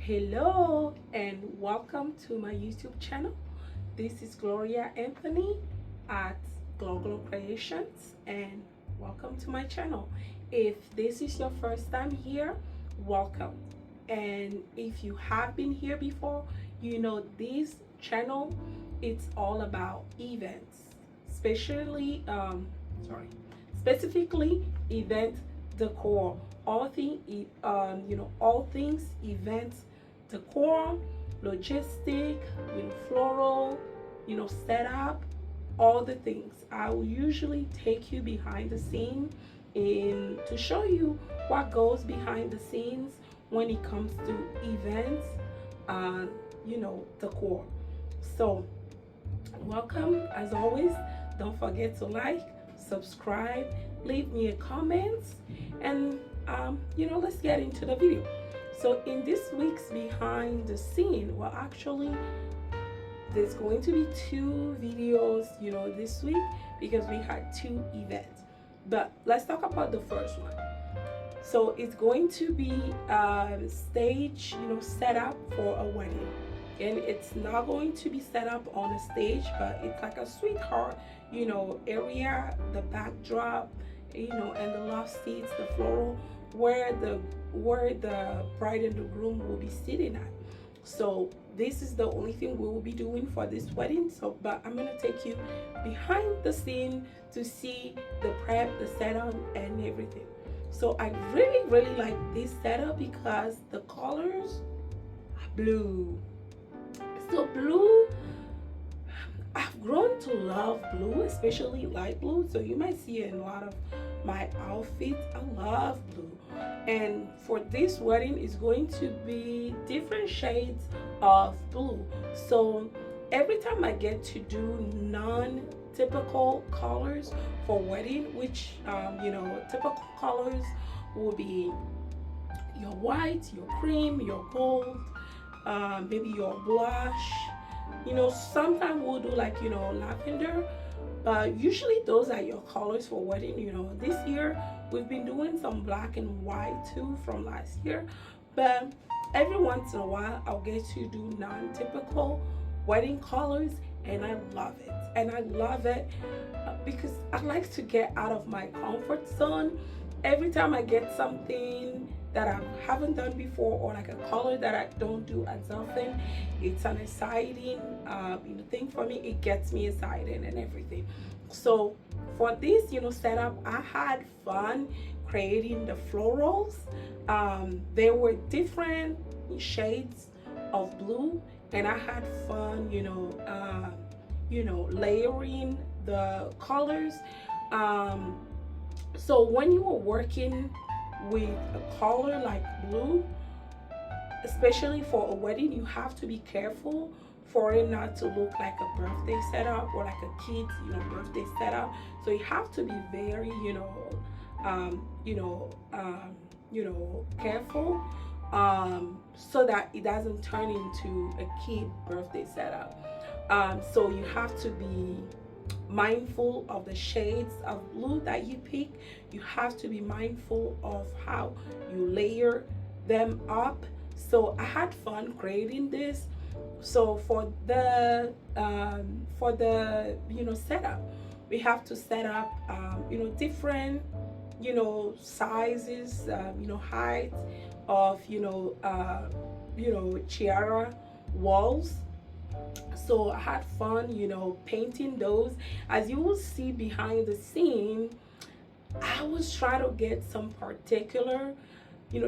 Hello and welcome to my YouTube channel. This is Gloria Anthony at Global Creations, and welcome to my channel. If this is your first time here, welcome. And if you have been here before, you know this channel, it's all about events, especially specifically event decor, all things all things events decor, logistic, floral, setup, all the things. I will usually take you behind the scene in to show you what goes behind the scenes when it comes to events and decor. So welcome as always. Don't forget to like, subscribe, leave me a comment, and let's get into the video. So in this week's behind the scene, well, actually there's going to be two videos this week because we had two events. But let's talk about the first one. So it's going to be a stage set up for a wedding, and it's not going to be set up on a stage, but it's like a sweetheart area, the backdrop, and the love seats, the floral, where the bride and the groom will be sitting at. So this is the only thing we will be doing for this wedding. So but I'm gonna take you behind the scene to see the prep, the setup, and everything. So I really like this setup because the colors are blue. So blue, I've grown to love blue, especially light blue. So you might see it in a lot of my outfits. I love blue. And for this wedding, it's going to be different shades of blue. So every time I get to do non-typical colors for wedding, which typical colors will be your white, your cream, your gold, maybe your blush. Sometimes we'll do like lavender, but usually those are your colors for wedding. This year we've been doing some black and white too from last year, but every once in a while I'll get to do non-typical wedding colors, and I love it. Because I like to get out of my comfort zone. Every time I get something that I haven't done before, or like a color that I don't do as often, it's an exciting thing for me. It gets me excited and everything. So for this setup, I had fun creating the florals. There were different shades of blue, and I had fun layering the colors. So when you are working with a color like blue, especially for a wedding, you have to be careful for it not to look like a birthday setup or like a kid's birthday setup. So you have to be very careful, so that it doesn't turn into a kid birthday setup. So you have to be mindful of the shades of blue that you pick. You have to be mindful of how you layer them up. So I had fun creating this. So for the setup, we have to set up different sizes, height of tiara walls. So I had fun painting those. As you will see behind the scene, I was trying to get some particular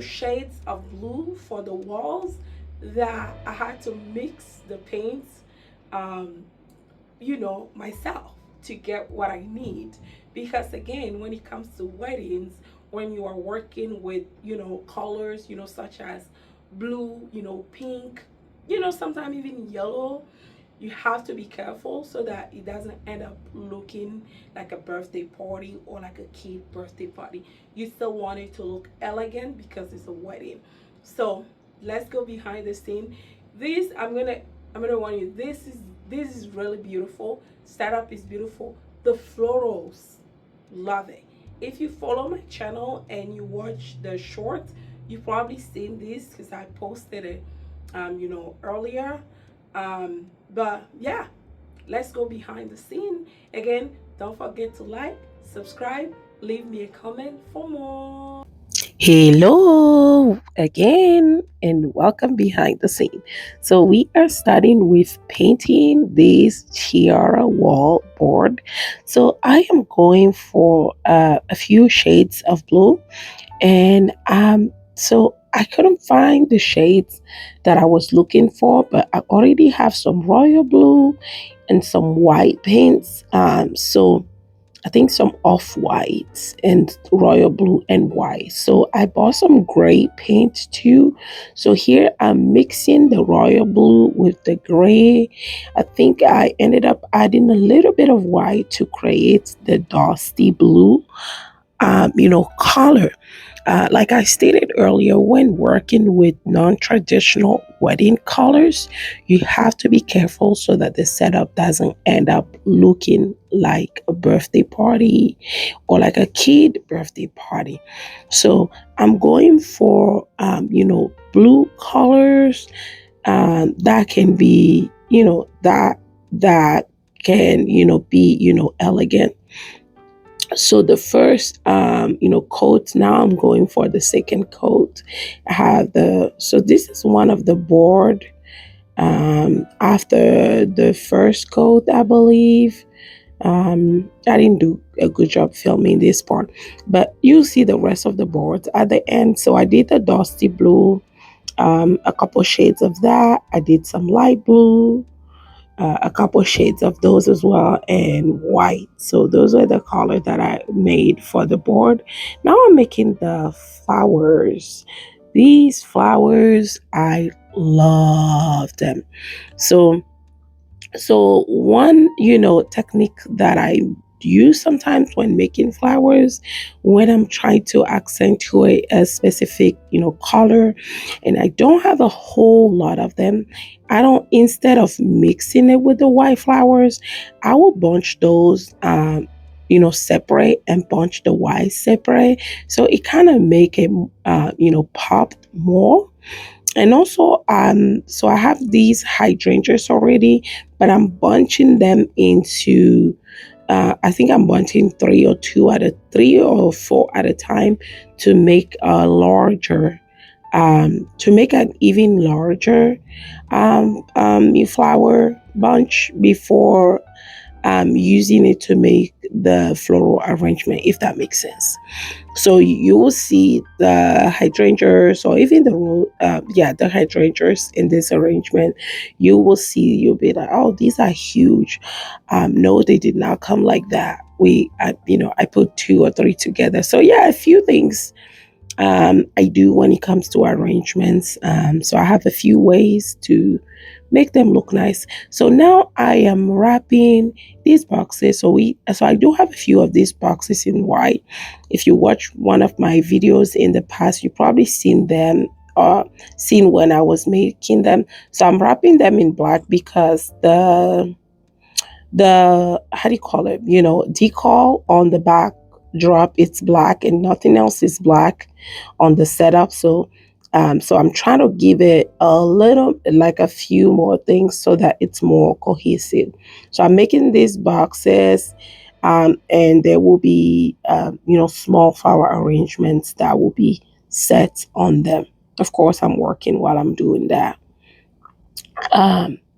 shades of blue for the walls that I had to mix the paints myself to get what I need. Because again, when it comes to weddings, when you are working with colors such as blue, pink, sometimes even yellow, you have to be careful so that it doesn't end up looking like a birthday party or like a kid birthday party. You still want it to look elegant because it's a wedding. So let's go behind the scene. This I'm gonna warn you, this is really beautiful. Setup is beautiful. The florals, love it. If you follow my channel and you watch the short, you've probably seen this because I posted it earlier. But yeah, let's go behind the scene. Again, don't forget to like, subscribe, leave me a comment for more. Hello again, and welcome behind the scene. So, we are starting with painting this tiara wall board. So, I am going for a few shades of blue, and so I couldn't find the shades that I was looking for, but I already have some royal blue and some white paints. So I think some off whites and royal blue and white. So I bought some gray paint too. So here I'm mixing the royal blue with the gray. I think I ended up adding a little bit of white to create the dusty blue, color. Like I stated earlier, when working with non traditional wedding colors, you have to be careful so that the setup doesn't end up looking like a birthday party or like a kid birthday party. So I'm going for, blue colors that can be, that can, be, elegant. So the first coat, now I'm going for the second coat. I have so this is one of the board after the first coat, I believe. I didn't do a good job filming this part, but you see the rest of the boards at the end. So I did the dusty blue, a couple shades of that. I did some light blue, a couple shades of those as well, and white. So those are the color that I made for the board. Now I'm making the flowers. These flowers, I love them. So one, technique that I use sometimes when making flowers, when I'm trying to accentuate a specific, color, and I don't have a whole lot of them, I don't, instead of mixing it with the white flowers, I will bunch those, separate and bunch the white separate. So it kind of make it, pop more. And also, so I have these hydrangeas already, but I'm bunching them into, I think I'm bunching three or four at a time to make a larger, to make an even larger flower bunch before using it to make the floral arrangement, if that makes sense. So you will see the hydrangeas or even the hydrangeas in this arrangement. You will see, you'll be like, oh, these are huge. No, they did not come like that. I put two or three together. So yeah, a few things I do when it comes to arrangements. So I have a few ways to make them look nice. So now I am wrapping these boxes. So I do have a few of these boxes in white. If you watch one of my videos in the past, you probably seen them or seen when I was making them. So I'm wrapping them in black because the how do you call it, decal on the back drop, it's black and nothing else is black on the setup. So I'm trying to give it a little, like a few more things so that it's more cohesive. So I'm making these boxes, and there will be small flower arrangements that will be set on them. Of course, I'm working while I'm doing that.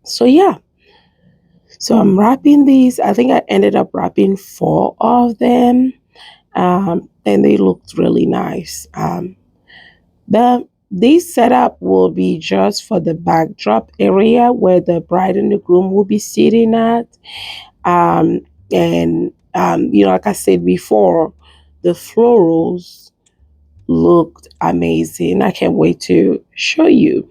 So yeah, so I'm wrapping these. I think I ended up wrapping four of them, and they looked really nice. This setup will be just for the backdrop area where the bride and the groom will be sitting at. And like I said before, the florals looked amazing. I can't wait to show you.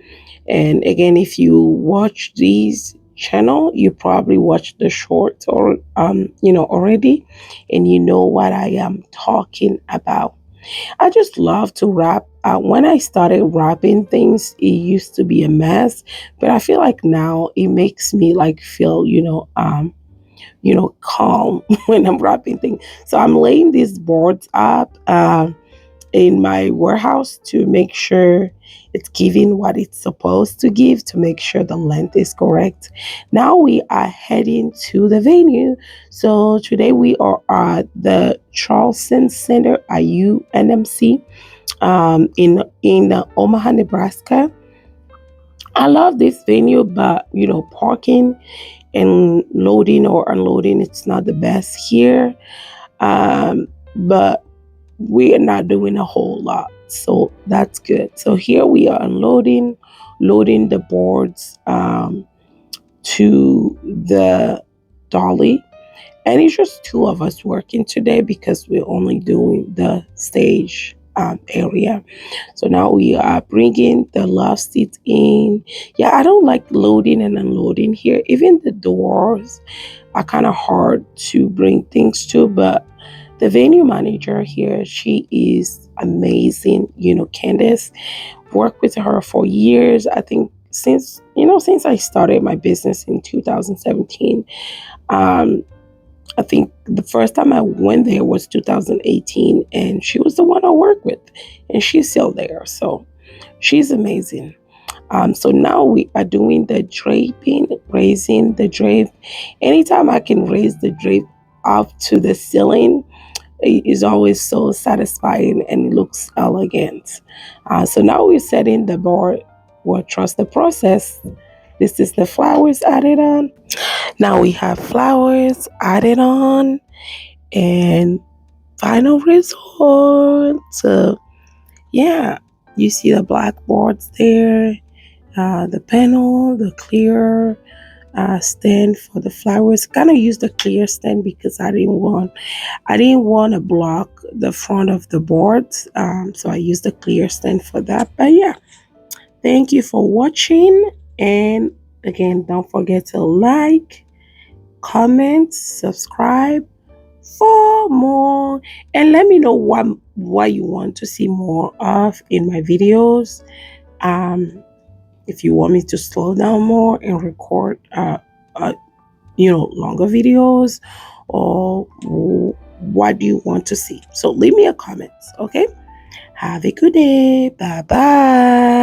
And again, if you watch these channel, you probably watched the short or already, and you know what I am talking about. I just love to wrap. When I started wrapping things, it used to be a mess, but I feel like now it makes me like feel, calm when I'm wrapping things. So I'm laying these boards up. in my warehouse to make sure it's giving what it's supposed to give, to make sure the length is correct. Now we are heading to the venue. So today we are at the Charleston Center at UNMC, in Omaha, Nebraska. I love this venue, but parking and loading or unloading, it's not the best here. But we are not doing a whole lot, so that's good. So here we are unloading, loading the boards to the dolly, and it's just two of us working today because we're only doing the stage area. So now we are bringing the love seats in. Yeah, I don't like loading and unloading here. Even the doors are kind of hard to bring things to, but the venue manager here, she is amazing. Candace, worked with her for years. I think since I started my business in 2017. Um, I think the first time I went there was 2018, and she was the one I worked with, and she's still there. So she's amazing. So now we are doing the draping, raising the drape. Anytime I can raise the drape up to the ceiling, it is always so satisfying and looks elegant. So now we're setting the board. We'll trust the process. This is the flowers added on. Now we have flowers added on, and final result. So yeah, you see the black boards there, the panel, the clear stand for the flowers. Kind of use the clear stand because I didn't want to block the front of the boards. So I used the clear stand for that. But yeah, thank you for watching, and again, don't forget to like, comment, subscribe for more, and let me know what you want to see more of in my videos. Um, if you want me to slow down more and record, uh, longer videos, or what do you want to see? So leave me a comment. Okay. Have a good day. Bye bye.